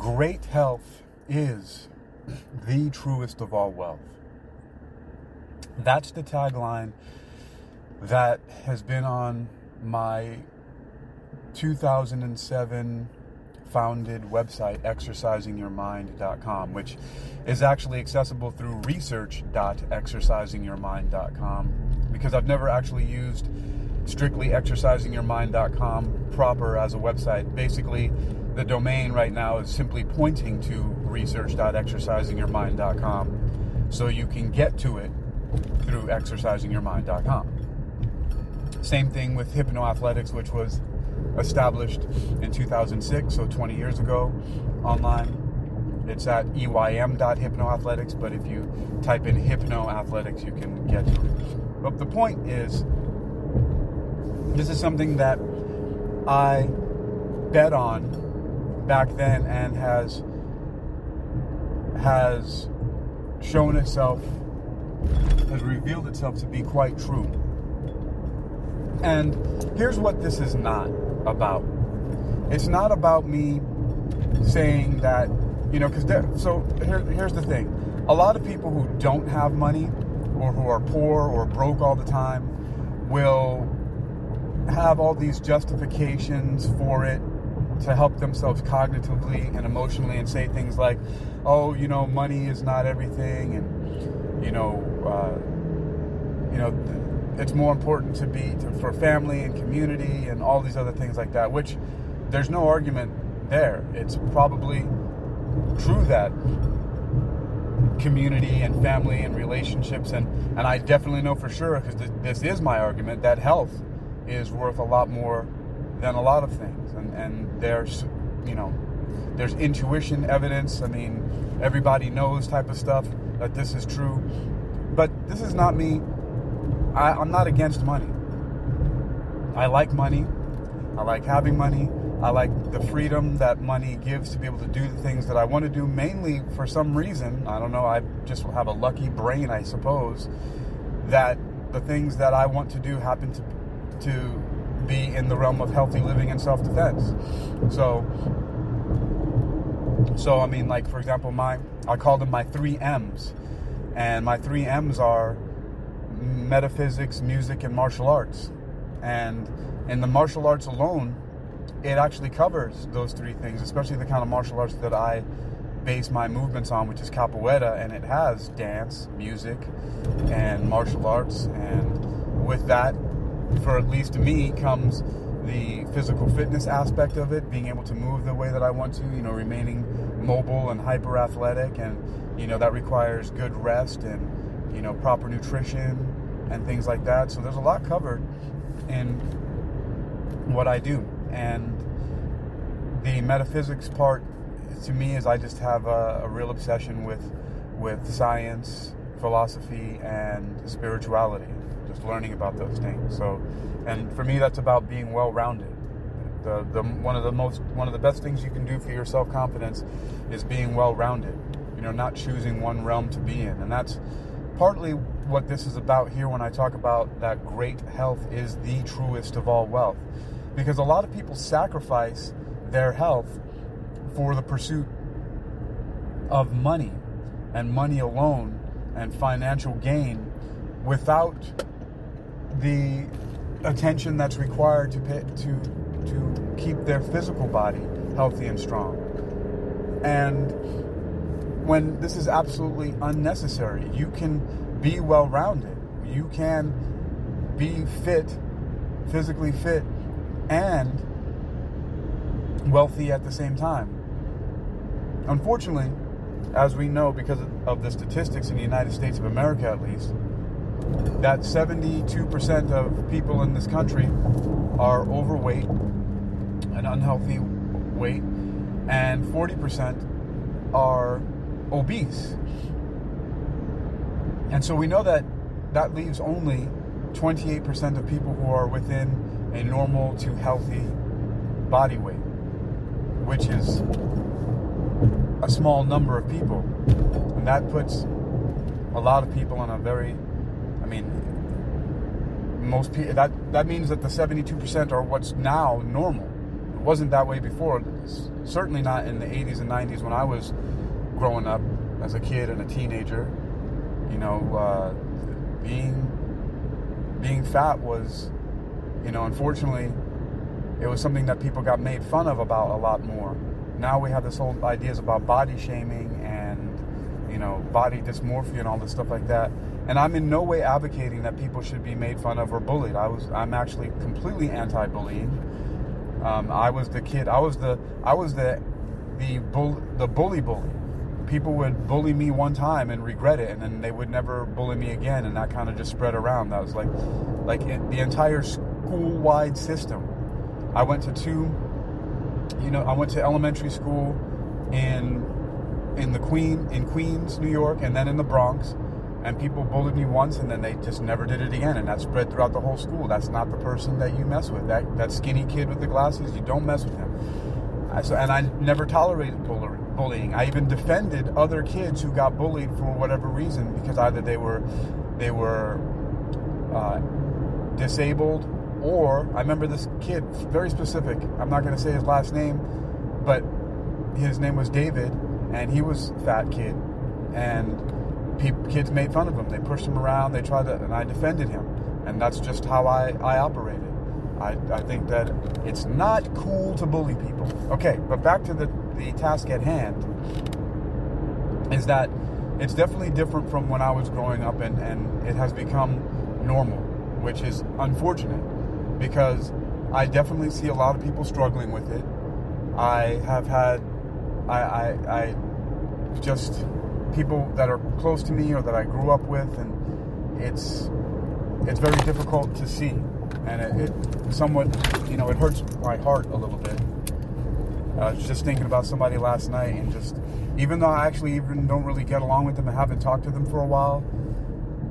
Great health is the truest of all wealth. That's the tagline that has been on my 2007 founded website, exercisingyourmind.com, which is actually accessible through research.exercisingyourmind.com, because I've never actually used strictly exercisingyourmind.com proper as a website. Basically, the domain right now is simply pointing to research.exercisingyourmind.com, so you can get to it through exercisingyourmind.com. Same thing with hypnoathletics, which was established in 2006, so 20 years ago, online. It's at eym.hypnoathletics, but if you type in hypnoathletics, you can get to it. But the point is, this is something that I bet on back then and has shown itself, has revealed itself to be quite true. And here's what this is not about. It's not about me saying that, because here's the thing. A lot of people who don't have money or who are poor or broke all the time will have all these justifications for it to help themselves cognitively and emotionally, and say things like, oh, money is not everything, and it's more important for family and community and all these other things like that, which there's no argument there. It's probably true that community and family and relationships, and I definitely know for sure, because this is my argument, that health is worth a lot more than a lot of things. And there's intuition evidence. I mean, everybody knows type of stuff that this is true. But this is not me. I'm not against money. I like money. I like having money. I like the freedom that money gives to be able to do the things that I want to do, mainly for some reason. I don't know. I just have a lucky brain, I suppose, that the things that I want to do happen to be in the realm of healthy living and self-defense. So I mean, like, for example, I call them my 3 M's. And my 3 M's are metaphysics, music, and martial arts. And in the martial arts alone, it actually covers those 3 things, especially the kind of martial arts that I base my movements on, which is capoeira, and it has dance, music, and martial arts. And with that, for at least me, comes the physical fitness aspect of it, being able to move the way that I want to, remaining mobile and hyper athletic, and that requires good rest and proper nutrition and things like that. So there's a lot covered in what I do. And the metaphysics part, to me, is I just have a real obsession with science, philosophy, and spirituality, just learning about those things. So, and for me, that's about being well-rounded. One of the best things you can do for your self-confidence is being well-rounded. Not choosing one realm to be in. And that's partly what this is about here when I talk about that great health is the truest of all wealth. Because a lot of people sacrifice their health for the pursuit of money and money alone and financial gain, without the attention that's required to keep their physical body healthy and strong. And when this is absolutely unnecessary, you can be well-rounded. You can be fit, physically fit, and wealthy at the same time. Unfortunately, as we know, because of the statistics in the United States of America at least, that 72% of people in this country are overweight, an unhealthy weight, and 40% are obese. And so we know that leaves only 28% of people who are within a normal to healthy body weight, which is a small number of people. And that puts a lot of people on a very, most people, that means that the 72% are what's now normal, wasn't that way before. Certainly not in the 80s and 90s when I was growing up as a kid and a teenager. You know, being fat was, you know, unfortunately, it was something that people got made fun of about a lot more. Now we have this whole ideas about body shaming and, you know, body dysmorphia and all this stuff like that. And I'm in no way advocating that people should be made fun of or bullied. I'm actually completely anti-bullying. I was the kid. I was the bully. People would bully me one time and regret it, and then they would never bully me again, and that kind of just spread around. That was like the entire school-wide system. I went to elementary school in Queens, New York, and then in the Bronx, and people bullied me once, and then they just never did it again, and that spread throughout the whole school. That's not the person that you mess with. That skinny kid with the glasses, you don't mess with him. And I never tolerated bullying. I even defended other kids who got bullied for whatever reason, because either they were disabled, or I remember this kid, very specific. I'm not going to say his last name, but his name was David, and he was a fat kid, and kids made fun of him. They pushed him around. They tried to, and I defended him, and that's just how I operated. I think that it's not cool to bully people. Okay, but back to the task at hand, is that it's definitely different from when I was growing up, and it has become normal, which is unfortunate, because I definitely see a lot of people struggling with it. I have had, I just, people that are close to me or that I grew up with, and it's very difficult to see. And it somewhat, you know, it hurts my heart a little bit. I was just thinking about somebody last night, and just, even though I actually even don't really get along with them and haven't talked to them for a while,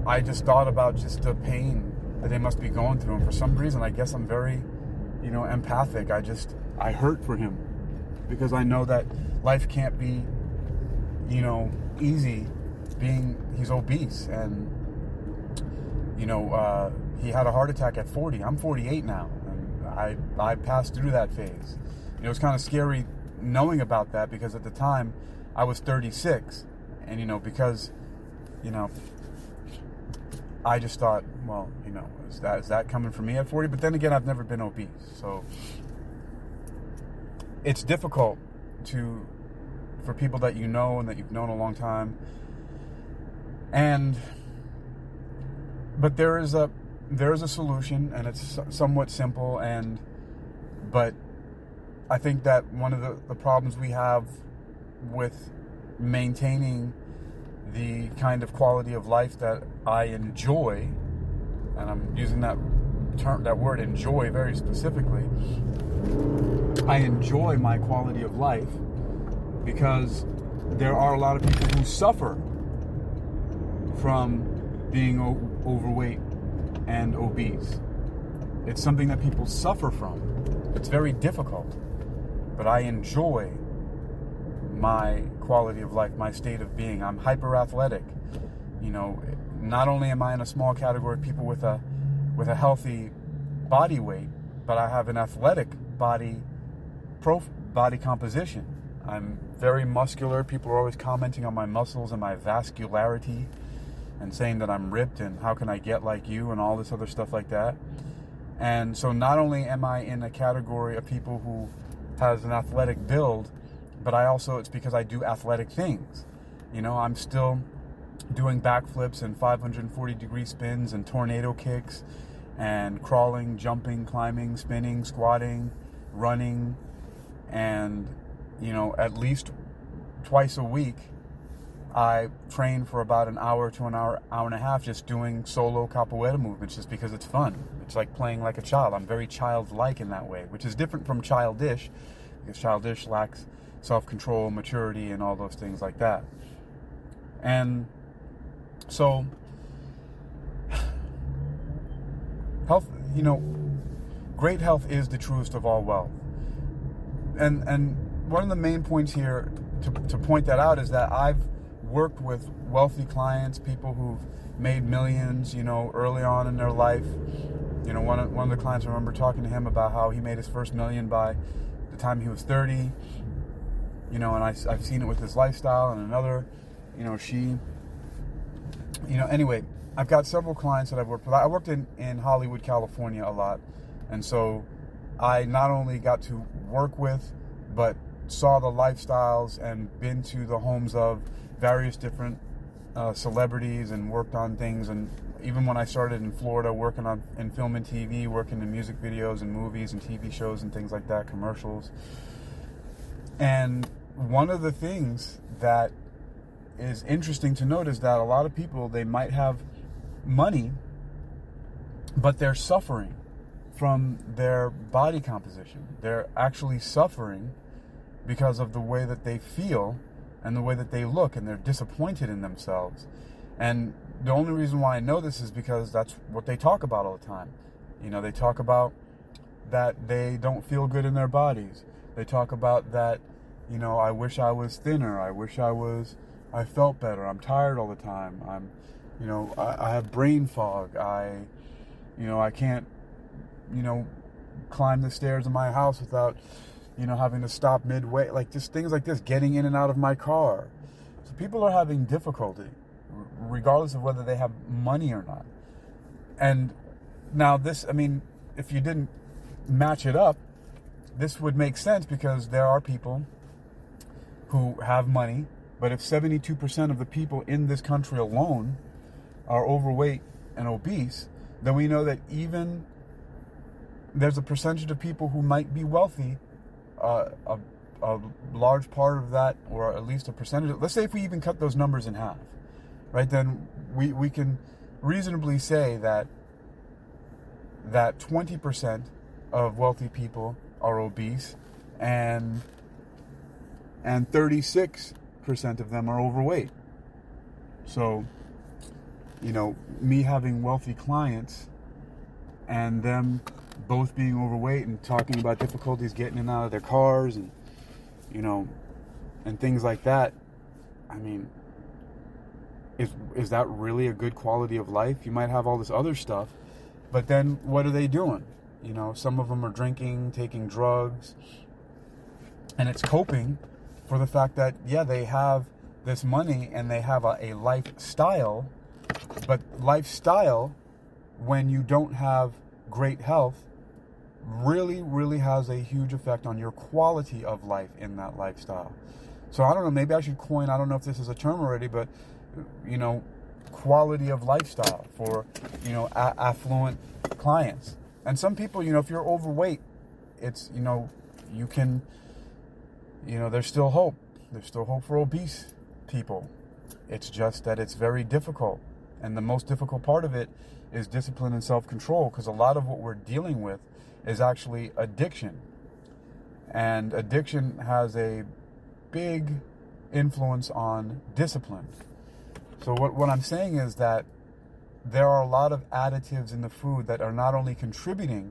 I just thought about just the pain that they must be going through. And for some reason, I guess I'm very, you know, empathic. I hurt for him, because I know that life can't be, you know, easy he's obese, and, you know, he had a heart attack at 40. I'm 48 now, and I passed through that phase. It was kind of scary knowing about that, because at the time I was 36, and, you know, because, you know, I just thought, well, you know, is that coming from me at 40? But then again, I've never been obese, so it's difficult for people that you know and that you've known a long time. But there is a solution, and it's somewhat simple, but I think that one of the problems we have with maintaining the kind of quality of life that I enjoy, and I'm using that word enjoy very specifically, I enjoy my quality of life because there are a lot of people who suffer from being overweight and obese. It's something that people suffer from. It's very difficult, but I enjoy my quality of life, my state of being. I'm hyper athletic. You know, not only am I in a small category of people with a healthy body weight, but I have an athletic body composition. I'm very muscular. People are always commenting on my muscles and my vascularity, and saying that I'm ripped and how can I get like you and all this other stuff like that. And so not only am I in a category of people who has an athletic build, but it's because I do athletic things. You know, I'm still doing backflips and 540-degree spins and tornado kicks and crawling, jumping, climbing, spinning, squatting, running, and, you know, at least twice a week I train for about an hour to an hour and a half just doing solo capoeira movements, just because it's fun. It's like playing like a child. I'm very childlike in that way, which is different from childish, because childish lacks self-control, maturity, and all those things like that. And so, health, you know, great health is the truest of all wealth. And one of the main points here to point that out is that I've worked with wealthy clients, people who've made millions, you know, early on in their life. You know, one of the clients, I remember talking to him about how he made his first million by the time he was 30, and I've seen it with his lifestyle, and another, she, anyway, I've got several clients that I've worked with. I worked in Hollywood, California a lot, and so I not only got to work with, but saw the lifestyles and been to the homes of various different celebrities and worked on things. And even when I started in Florida, working in film and TV, working in music videos and movies and TV shows and things like that, commercials. And one of the things that is interesting to note is that a lot of people, they might have money, but they're suffering from their body composition. They're actually suffering because of the way that they feel and the way that they look, and they're disappointed in themselves. And the only reason why I know this is because that's what they talk about all the time. They talk about that they don't feel good in their bodies. They talk about that, I wish I was thinner. I wish I felt better. I'm tired all the time. I have brain fog. I can't, climb the stairs of my house without, having to stop midway, like just things like this, getting in and out of my car. So people are having difficulty, regardless of whether they have money or not. And now this, if you didn't match it up, this would make sense, because there are people who have money, but if 72% of the people in this country alone are overweight and obese, then we know that even there's a percentage of people who might be wealthy, a large part of that, or at least a percentage, let's say if we even cut those numbers in half, right, then we can reasonably say that 20% of wealthy people are obese, and 36% of them are overweight. So, me having wealthy clients and them both being overweight and talking about difficulties getting in and out of their cars and, and things like that, is that really a good quality of life? You might have all this other stuff, but then what are they doing? Some of them are drinking, taking drugs, and it's coping for the fact that, they have this money and they have a lifestyle, but lifestyle, when you don't have great health, really, really has a huge effect on your quality of life in that lifestyle. So I don't know, maybe I should coin, I don't know if this is a term already, but, quality of lifestyle for, affluent clients. And some people, if you're overweight, it's, you can, there's still hope. There's still hope for obese people. It's just that it's very difficult. And the most difficult part of it is discipline and self-control, because a lot of what we're dealing with is actually addiction. And addiction has a big influence on discipline. So what I'm saying is that there are a lot of additives in the food that are not only contributing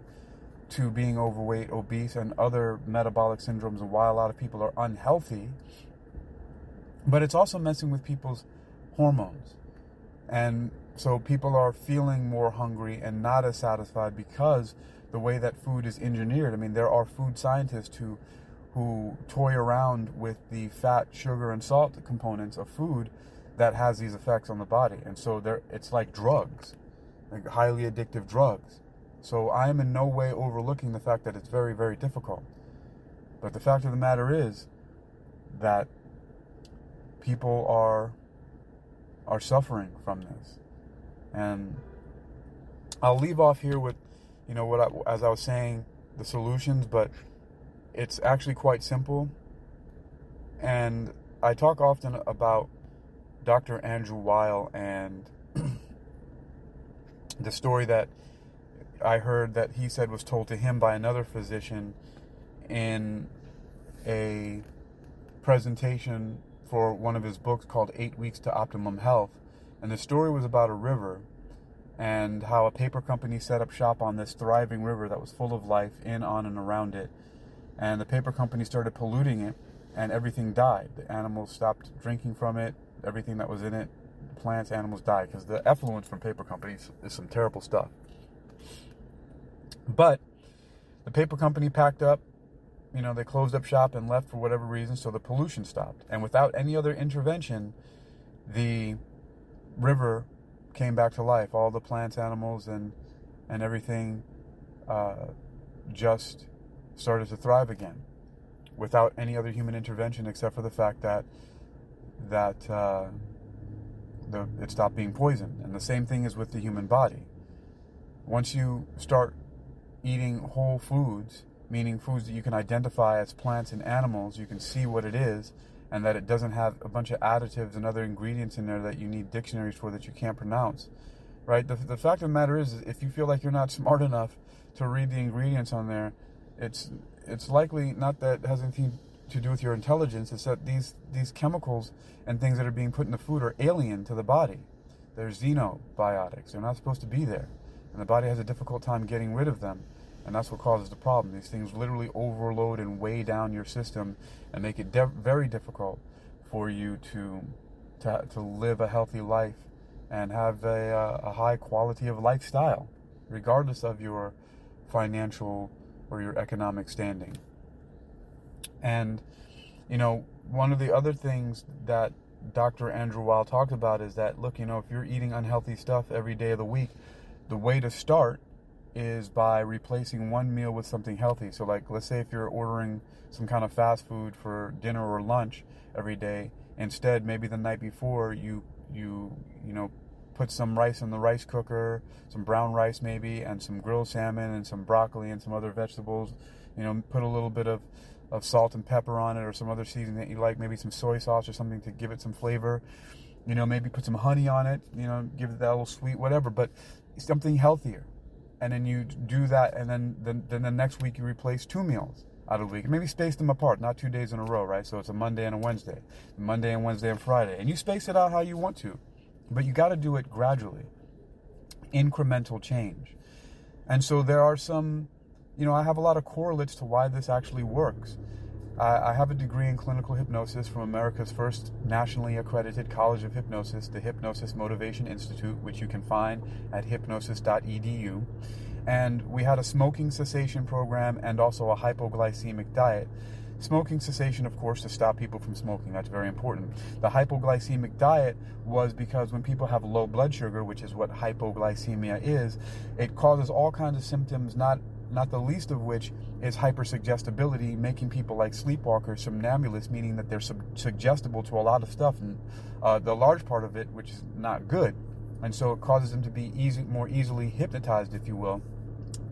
to being overweight, obese, and other metabolic syndromes, and why a lot of people are unhealthy, but it's also messing with people's hormones. And so people are feeling more hungry and not as satisfied because the way that food is engineered. There are food scientists who toy around with the fat, sugar, and salt components of food that has these effects on the body. And so it's like drugs, like highly addictive drugs. So I am in no way overlooking the fact that it's very, very difficult. But the fact of the matter is that people are suffering from this. And I'll leave off here with, as I was saying, the solutions, but it's actually quite simple. And I talk often about Dr. Andrew Weil and the story that I heard that he said was told to him by another physician in a presentation for one of his books called 8 Weeks to Optimum Health. And the story was about a river and how a paper company set up shop on this thriving river that was full of life in, on, and around it. And the paper company started polluting it, and everything died. The animals stopped drinking from it. Everything that was in it, plants, animals, died, because the effluent from paper companies is some terrible stuff. But the paper company packed up, they closed up shop and left for whatever reason, so the pollution stopped. And without any other intervention, the river came back to life. All the plants, animals, and everything just started to thrive again without any other human intervention, except for the fact that it stopped being poisoned. And the same thing is with the human body. Once you start eating whole foods, meaning foods that you can identify as plants and animals, you can see what it is, and that it doesn't have a bunch of additives and other ingredients in there that you need dictionaries for that you can't pronounce, right? The fact of the matter is, if you feel like you're not smart enough to read the ingredients on there, it's likely not that it has anything to do with your intelligence. It's that these chemicals and things that are being put in the food are alien to the body. They're xenobiotics. They're not supposed to be there, and the body has a difficult time getting rid of them. And that's what causes the problem. These things literally overload and weigh down your system and make it very difficult for you to live a healthy life and have a high quality of lifestyle, regardless of your financial or your economic standing. And, one of the other things that Dr. Andrew Weil talked about is that, look, if you're eating unhealthy stuff every day of the week, the way to start is by replacing one meal with something healthy. So like, let's say if you're ordering some kind of fast food for dinner or lunch every day, instead maybe the night before you put some rice in the rice cooker, some brown rice maybe, and some grilled salmon and some broccoli and some other vegetables. Put a little bit of salt and pepper on it, or some other seasoning that you like, maybe some soy sauce or something to give it some flavor. Maybe put some honey on it, give it that little sweet whatever, but something healthier. And then you do that, and then the next week you replace 2 meals out of the week. Maybe space them apart, not 2 days in a row, right? So it's a Monday and a Wednesday, Monday and Wednesday and Friday. And you space it out how you want to, but you got to do it gradually. Incremental change. And so there are some, I have a lot of correlates to why this actually works. I have a degree in clinical hypnosis from America's first nationally accredited College of Hypnosis, the Hypnosis Motivation Institute, which you can find at hypnosis.edu. And we had a smoking cessation program and also a hypoglycemic diet. Smoking cessation, of course, to stop people from smoking. That's very important. The hypoglycemic diet was because when people have low blood sugar, which is what hypoglycemia is, it causes all kinds of symptoms, not the least of which is hypersuggestibility, making people like sleepwalkers, somnambulists, meaning that they're suggestible to a lot of stuff, and the large part of it, which is not good. And so it causes them to be more easily hypnotized, if you will,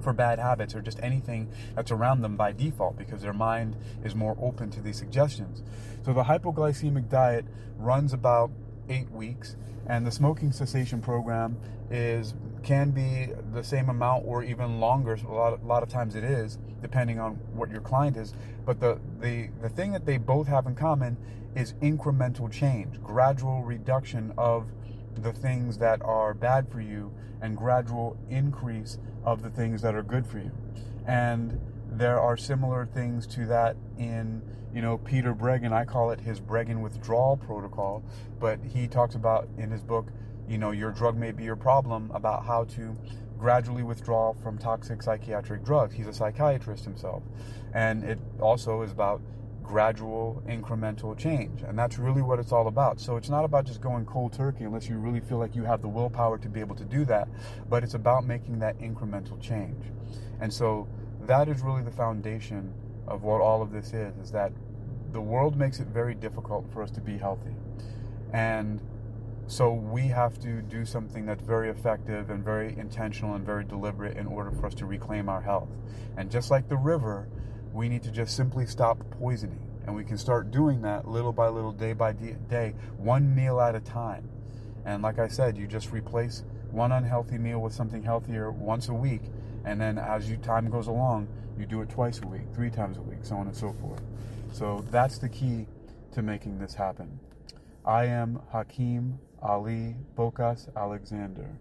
for bad habits or just anything that's around them by default, because their mind is more open to these suggestions. So the hypoglycemic diet runs about 8 weeks, and the smoking cessation program can be the same amount or even longer. A lot of times it is, depending on what your client is. But the thing that they both have in common is incremental change, gradual reduction of the things that are bad for you and gradual increase of the things that are good for you. And there are similar things to that in, Peter Breggin. I call it his Breggin withdrawal protocol, but he talks about in his book, Your Drug May Be Your Problem, about how to gradually withdraw from toxic psychiatric drugs. He's a psychiatrist himself. And it also is about gradual incremental change, and that's really what it's all about. So it's not about just going cold turkey unless you really feel like you have the willpower to be able to do that, but it's about making that incremental change. And so that is really the foundation of what all of this is that the world makes it very difficult for us to be healthy, and so we have to do something that's very effective and very intentional and very deliberate in order for us to reclaim our health. And just like the river, we need to just simply stop poisoning. And we can start doing that little by little, day by day, one meal at a time. And like I said, you just replace one unhealthy meal with something healthier once a week. And then as time goes along, you do it twice a week, 3 times a week, so on and so forth. So that's the key to making this happen. I am Hakeem Ali-Bocas Alexander.